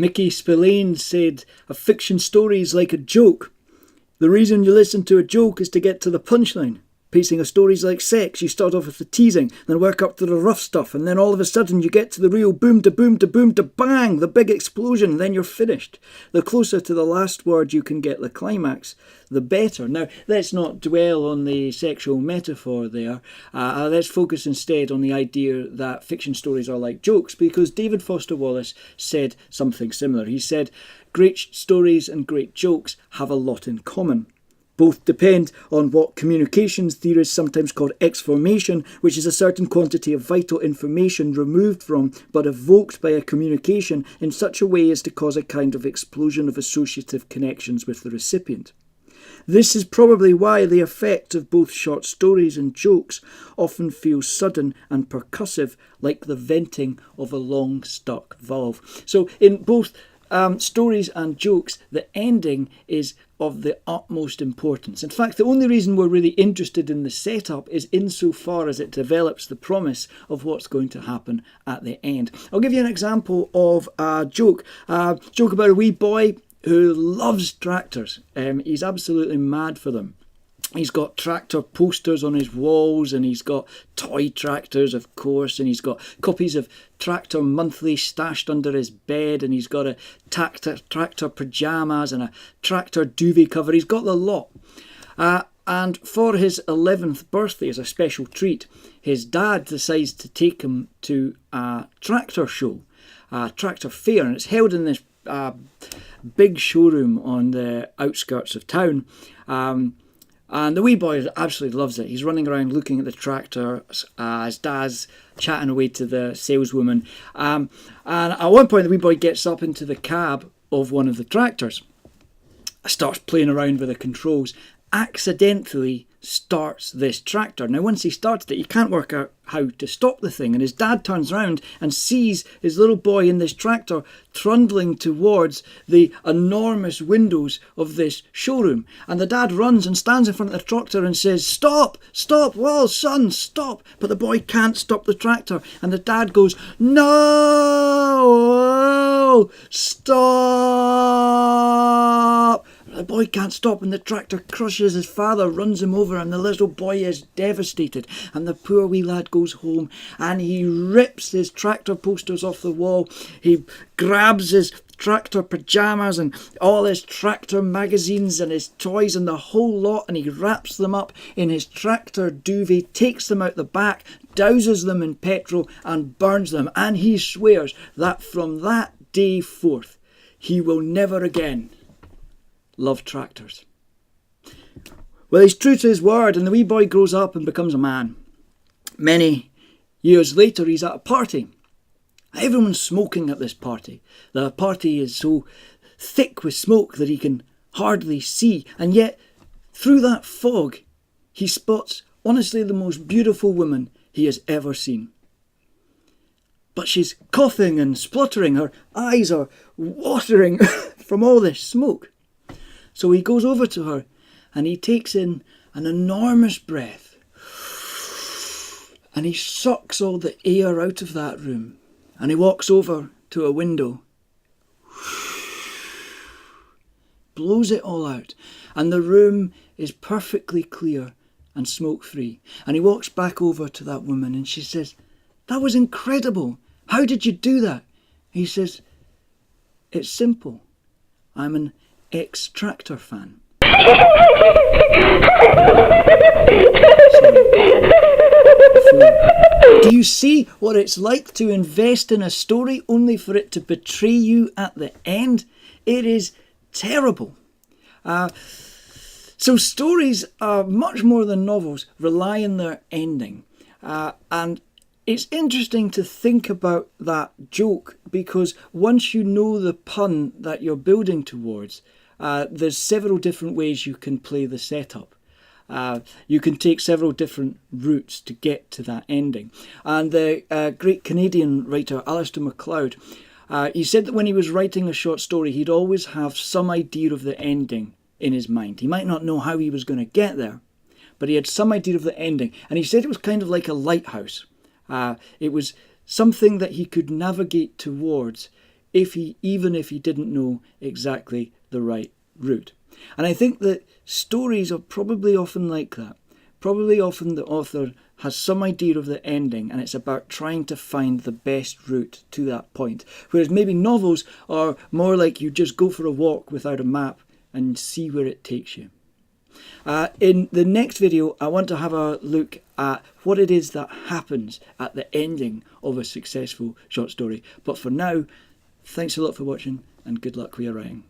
Mickey Spillane said, "A fiction story is like a joke. The reason you listen to a joke is to get to the punchline. Pacing a story's like sex. You start off with the teasing, then work up to the rough stuff, and then all of a sudden you get to the real boom to boom to boom to bang, the big explosion, then you're finished. The closer to the last word you can get the climax, the better." Now, let's not dwell on the sexual metaphor there. Let's focus instead on the idea that fiction stories are like jokes, because David Foster Wallace said something similar. He said, "Great stories and great jokes have a lot in common. Both depend on what communications theorists sometimes call exformation, which is a certain quantity of vital information removed from but evoked by a communication in such a way as to cause a kind of explosion of associative connections with the recipient. This is probably why the effect of both short stories and jokes often feels sudden and percussive, like the venting of a long-stuck valve." So in both stories and jokes, the ending is of the utmost importance. In fact, the only reason we're really interested in the setup is insofar as it develops the promise of what's going to happen at the end. I'll give you an example of a joke. A joke about a wee boy who loves tractors. He's absolutely mad for them. He's got tractor posters on his walls, and he's got toy tractors, of course, and he's got copies of Tractor Monthly stashed under his bed, and he's got a tractor pyjamas and a tractor duvet cover. He's got the lot. And for his 11th birthday, as a special treat, his dad decides to take him to a tractor show, a tractor fair, and it's held in this big showroom on the outskirts of town. And the wee boy absolutely loves it. He's running around looking at the tractor. His dad's chatting away to the saleswoman. And at one point, the wee boy gets up into the cab of one of the tractors, starts playing around with the controls, accidentally starts this tractor. Now, once he started it, he can't work out how to stop the thing. And his dad turns around and sees his little boy in this tractor trundling towards the enormous windows of this showroom. And the dad runs and stands in front of the tractor and says, "Stop, stop, whoa, son, stop." But the boy can't stop the tractor. And the dad goes, "No, stop." The boy can't stop, and the tractor crushes his father, runs him over, and the little boy is devastated. And the poor wee lad goes home, and he rips his tractor posters off the wall. He grabs his tractor pyjamas and all his tractor magazines and his toys and the whole lot, and he wraps them up in his tractor duvet, takes them out the back, douses them in petrol, and burns them. And he swears that from that day forth, he will never again love tractors. Well, he's true to his word, and the wee boy grows up and becomes a man. Many years later, he's at a party. Everyone's smoking at this party. The party is so thick with smoke that he can hardly see, and yet through that fog, he spots honestly the most beautiful woman he has ever seen. But she's coughing and spluttering. Her eyes are watering from all this smoke. So he goes over to her and he takes in an enormous breath, and he sucks all the air out of that room, and he walks over to a window, blows it all out, and the room is perfectly clear and smoke-free. And he walks back over to that woman and she says, "That was incredible. How did you do that?" He says, "It's simple. I'm an ex-tractor fan." Do you see what it's like to invest in a story only for it to betray you at the end? It is terrible. So stories, much more than novels, rely on their ending. And it's interesting to think about that joke, because once you know the pun that you're building towards, there's several different ways you can play the setup. You can take several different routes to get to that ending. And the great Canadian writer Alistair MacLeod, he said that when he was writing a short story, he'd always have some idea of the ending in his mind. He might not know how he was going to get there, but he had some idea of the ending. And he said it was kind of like a lighthouse. It was something that he could navigate towards even if he didn't know exactly the right route. And I think that stories are probably often like that. Probably often the author has some idea of the ending and it's about trying to find the best route to that point. Whereas maybe novels are more like you just go for a walk without a map and see where it takes you. In the next video, I want to have a look at what it is that happens at the ending of a successful short story. But for now, thanks a lot for watching and good luck with your writing.